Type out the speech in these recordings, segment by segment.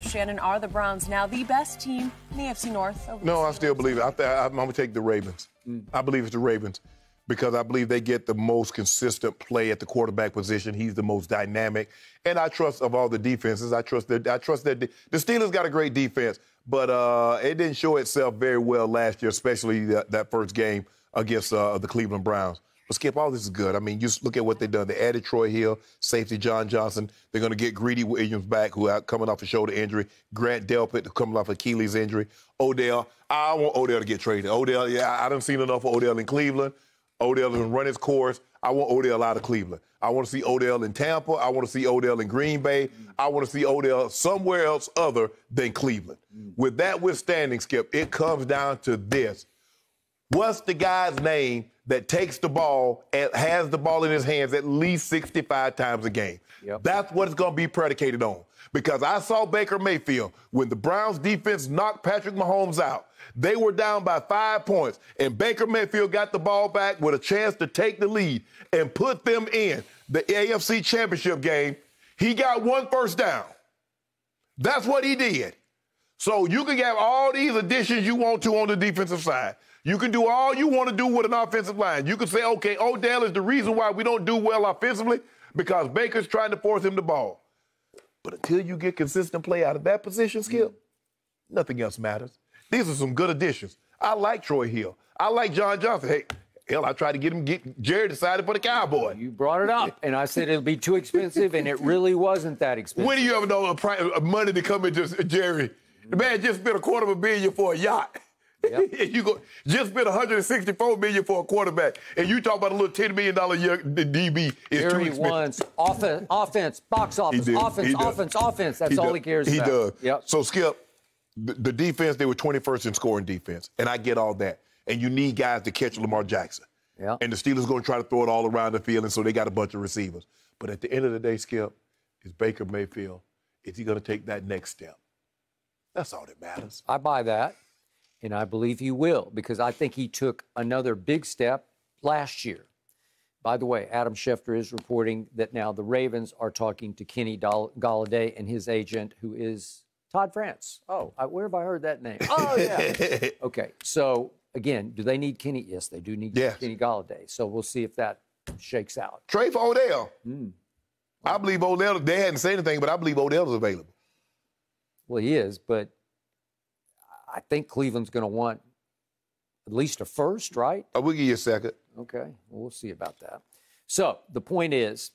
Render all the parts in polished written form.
Shannon, are the Browns now the best team in the AFC North? No, I still believe it. I'm going to take the Ravens. I believe it's the Ravens because I believe they get the most consistent play at the quarterback position. He's the most dynamic. And I trust of all the defenses, I trust that the Steelers got a great defense, but it didn't show itself very well last year, especially that first game against the Cleveland Browns. But, Skip, all this is good. I mean, just look at what they've done. They added Troy Hill, safety John Johnson. They're going to get Greedy Williams back, who are coming off a shoulder injury. Grant Delpit coming off Achilles injury. Odell, I want Odell to get traded. Odell, yeah, I done seen enough of Odell in Cleveland. Odell has run his course. I want Odell out of Cleveland. I want to see Odell in Tampa. I want to see Odell in Green Bay. I want to see Odell somewhere else other than Cleveland. With that withstanding, Skip, it comes down to this. What's the guy's name that takes the ball and has the ball in his hands at least 65 times a game? Yep. That's what it's going to be predicated on. Because I saw Baker Mayfield, when the Browns defense knocked Patrick Mahomes out, they were down by 5 points, and Baker Mayfield got the ball back with a chance to take the lead and put them in the AFC Championship game. He got 1 first down. That's what he did. So you can have all these additions you want to on the defensive side. You can do all you want to do with an offensive line. You can say, okay, Odell is the reason why we don't do well offensively because Baker's trying to force him the ball. But until you get consistent play out of that position, Skip, nothing else matters. These are some good additions. I like Troy Hill. I like John Johnson. Hey, hell, I tried to get Jerry decided for the Cowboys. You brought it up, and I said it'll be too expensive, and it really wasn't that expensive. When do you ever know money to come into Jerry? The man just spent $250 million for a yacht. Yep. You go just spent $164 million for a quarterback, and you talk about a little $10 million a year DB is too expensive. Wants offense, box office, offense. That's all he cares about. He does. Yep. So, Skip, the defense, they were 21st in scoring defense, and I get all that. And you need guys to catch Lamar Jackson. Yep. And the Steelers going to try to throw it all around the field, and so they got a bunch of receivers. But at the end of the day, Skip, is Baker Mayfield, is he going to take that next step? That's all that matters. I buy that. And I believe he will, because I think he took another big step last year. By the way, Adam Schefter is reporting that now the Ravens are talking to Kenny Golladay and his agent, who is Todd France. Oh, where have I heard that name? Oh, yeah. Okay, so, again, do they need Kenny? Yes, they do need Kenny Golladay. So we'll see if that shakes out. Trade for Odell. I believe Odell, they hadn't said anything, but I believe Odell is available. Well, he is, but I think Cleveland's going to want at least a first, right? We'll give you a second. Okay. Well, we'll see about that. So the point is,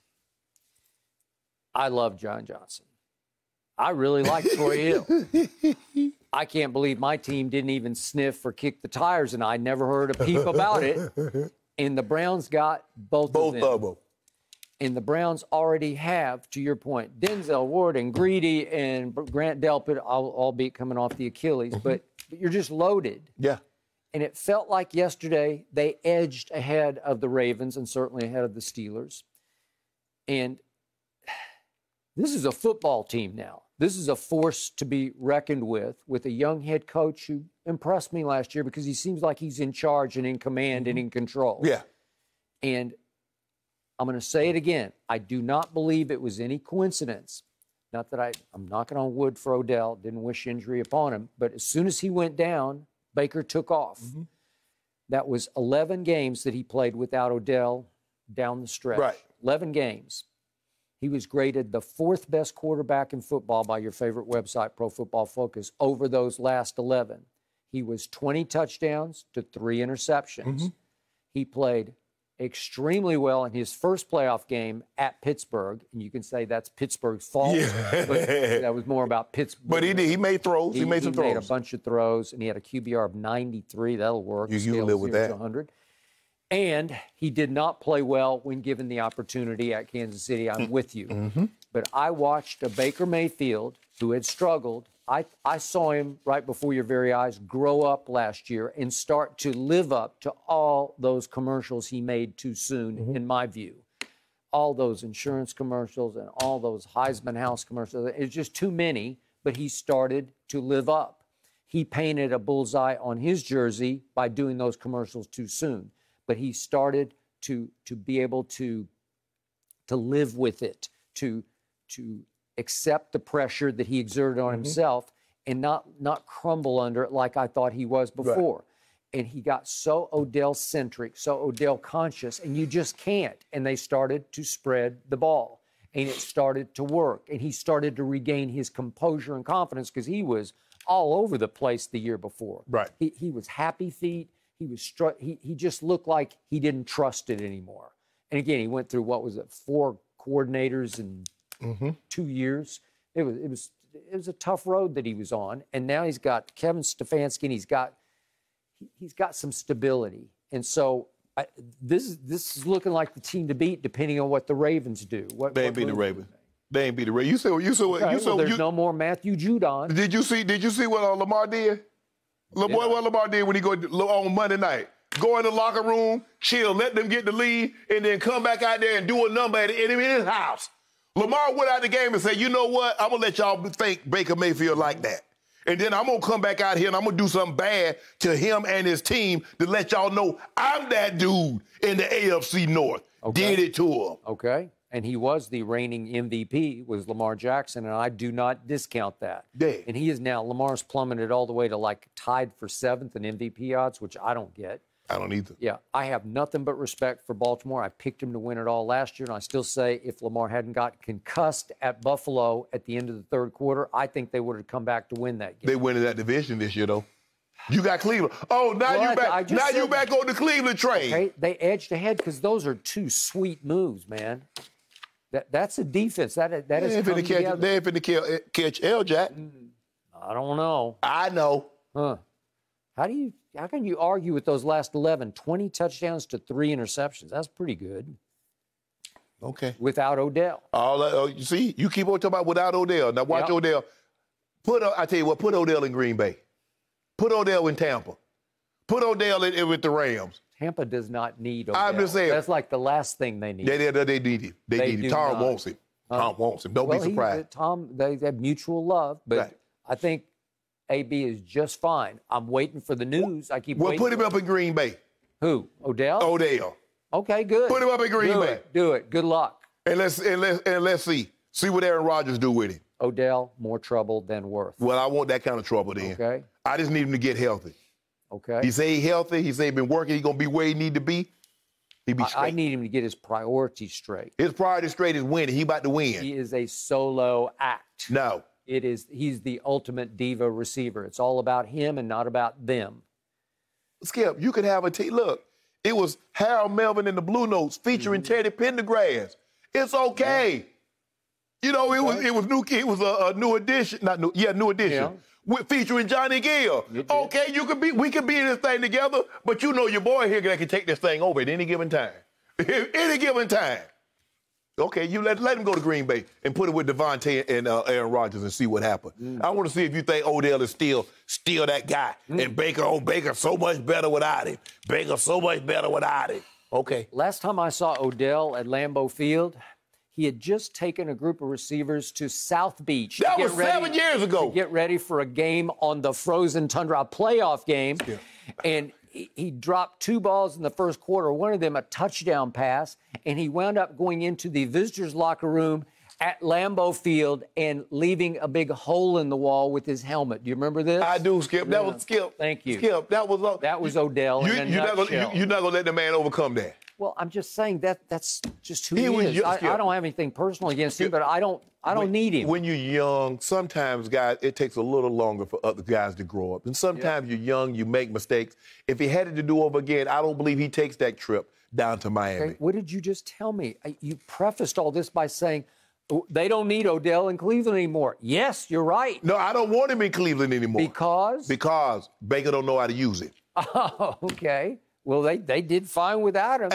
I love John Johnson. I really like Troy Hill. I can't believe my team didn't even sniff or kick the tires, and I never heard a peep about it. And the Browns got both of them. And the Browns already have, to your point, Denzel Ward and Greedy and Grant Delpit, albeit coming off the Achilles, but you're just loaded. Yeah. And it felt like yesterday they edged ahead of the Ravens and certainly ahead of the Steelers. And this is a football team now. This is a force to be reckoned with a young head coach who impressed me last year because he seems like he's in charge and in command and in control. Yeah. And I'm going to say it again. I do not believe it was any coincidence. Not that I'm knocking on wood for Odell, didn't wish injury upon him, but as soon as he went down, Baker took off. That was 11 games that he played without Odell down the stretch. Right. 11 games. He was graded the 4th best quarterback in football by your favorite website, Pro Football Focus, over those last 11. He was 20 touchdowns to 3 interceptions. He played extremely well in his first playoff game at Pittsburgh, and you can say that's Pittsburgh's fault, but that was more about Pittsburgh. But he made throws. He made some throws. He made a bunch of throws, and he had a QBR of 93. That'll work. You live with that. 100. And he did not play well when given the opportunity at Kansas City. I'm with you. But I watched a Baker Mayfield who had struggled. I saw him right before your very eyes grow up last year and start to live up to all those commercials he made too soon, in my view. All those insurance commercials and all those Heisman House commercials. It's just too many, but he started to live up. He painted a bullseye on his jersey by doing those commercials too soon. But he started to be able to live with it, to accept the pressure that he exerted on himself and not crumble under it like I thought he was before. Right. And he got so Odell-centric, so Odell-conscious, and you just can't. And they started to spread the ball, and it started to work. And he started to regain his composure and confidence because he was all over the place the year before. Right. He was happy feet. He just looked like he didn't trust it anymore. And again, he went through, 4 coordinators in 2 years. It was a tough road that he was on. And now he's got Kevin Stefanski, and he's got some stability. And so this is looking like the team to beat, depending on what the Ravens do. They ain't beat the Ravens. They ain't beat the Ravens. There's no more Matthew Judon. Did you see what Lamar did? What Lamar did when he go on Monday night? Go in the locker room, chill, let them get the lead, and then come back out there and do a number in his house. Lamar went out the game and said, you know what? I'm going to let y'all think Baker Mayfield like that. And then I'm going to come back out here and I'm going to do something bad to him and his team to let y'all know I'm that dude in the AFC North. Okay. Did it to him. Okay. And he was the reigning MVP, was Lamar Jackson, and I do not discount that. Yeah. And he is now, Lamar's plummeted all the way to tied for 7th in MVP odds, which I don't get. I don't either. Yeah, I have nothing but respect for Baltimore. I picked him to win it all last year, and I still say if Lamar hadn't got concussed at Buffalo at the end of the third quarter, I think they would have come back to win that game. They win in that division this year, though. You got Cleveland. Oh, now you back. Now you back on the Cleveland train. Okay, they edged ahead because those are 2 sweet moves, man. That's a defense. That is coming together. They ain't finna catch L-Jack. I don't know. I know. Huh. How can you argue with those last 11? 20 touchdowns to 3 interceptions. That's pretty good. Okay. Without Odell. You see, you keep on talking about without Odell. Now watch Odell. I tell you what, put Odell in Green Bay. Put Odell in Tampa. Put Odell with the Rams. Tampa does not need Odell. I'm just saying. That's like the last thing they need. They need him. They need him. Tom wants him. Tom wants him. Don't be surprised. They have mutual love, but right. I think AB is just fine. I'm waiting for the news. I keep waiting. Well, put him up in Green Bay. Who? Odell? Odell. Okay, good. Put him up in Green Bay. Do it. Good luck. And let's see what Aaron Rodgers do with him. Odell, more trouble than worth. Well, I want that kind of trouble then. Okay. I just need him to get healthy. Okay. He say he's healthy. He say he been working. He's going to be where he need to be. He be straight. I need him to get his priorities straight. His priority straight is winning. He about to win. He is a solo act. No. He's the ultimate diva receiver. It's all about him and not about them. Skip, you could have a team. Look, it was Harold Melvin and the Blue Notes featuring Teddy Pendergrass. It's okay. Yeah. You know, it was a new edition. New edition. Yeah. Featuring Johnny Gill. Okay, we could be in this thing together, but you know your boy here that can take this thing over at any given time. Any given time. Okay, you let him go to Green Bay and put it with Devontae and Aaron Rodgers and see what happens. I want to see if you think Odell is still that guy. And Baker's so much better without him. Baker's so much better without him. Okay. Last time I saw Odell at Lambeau Field, he had just taken a group of receivers to South Beach. That was 7 years ago. To get ready for a game on the frozen tundra, a playoff game. Yeah. And he dropped 2 balls in the first quarter, one of them a touchdown pass, and he wound up going into the visitors' locker room at Lambeau Field and leaving a big hole in the wall with his helmet. Do you remember this? I do, Skip. That was Skip. Thank you. Skip, that was Odell. You're not going to let the man overcome that. Well, I'm just saying that's just who he is. I don't have anything personal against him, but I don't need him. When you're young, sometimes, guys, it takes a little longer for other guys to grow up. And sometimes you're young, you make mistakes. If he had it to do over again, I don't believe he takes that trip down to Miami. Okay, what did you just tell me? You prefaced all this by saying they don't need Odell in Cleveland anymore. Yes, you're right. No, I don't want him in Cleveland anymore. Because? Because Baker don't know how to use it. Oh, okay. Well, they did fine without him.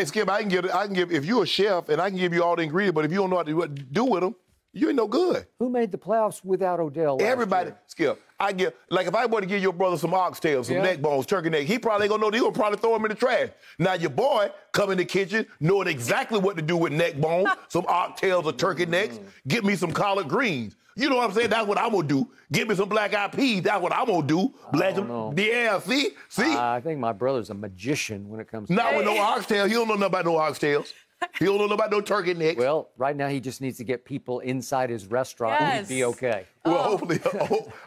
Skip, I can give. If you're a chef and I can give you all the ingredients, but if you don't know what to do with them, you ain't no good. Who made the playoffs without Odell? Everybody. Year? Skip, if I were to give your brother some oxtails, some neck bones, turkey neck, he probably ain't gonna know. He gonna probably throw them in the trash. Now your boy come in the kitchen knowing exactly what to do with neck bones, some oxtails or turkey necks. Get me some collard greens. You know what I'm saying? That's what I'm going to do. Give me some black-eyed peas. That's what I'm going to do. See? I think my brother's a magician when it comes to Not with no oxtails. You don't know nothing about no oxtails. He don't know about no turkey necks. Well, right now he just needs to get people inside his restaurant and he'd be okay. Well, hopefully.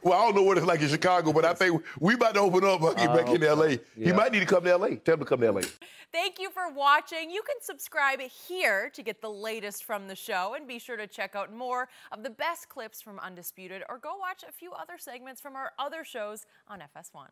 Well, I don't know what it's like in Chicago, but I think we about to open up back in L.A. He might need to come to L.A. Tell him to come to L.A. Thank you for watching. You can subscribe here to get the latest from the show, and be sure to check out more of the best clips from Undisputed, or go watch a few other segments from our other shows on FS1.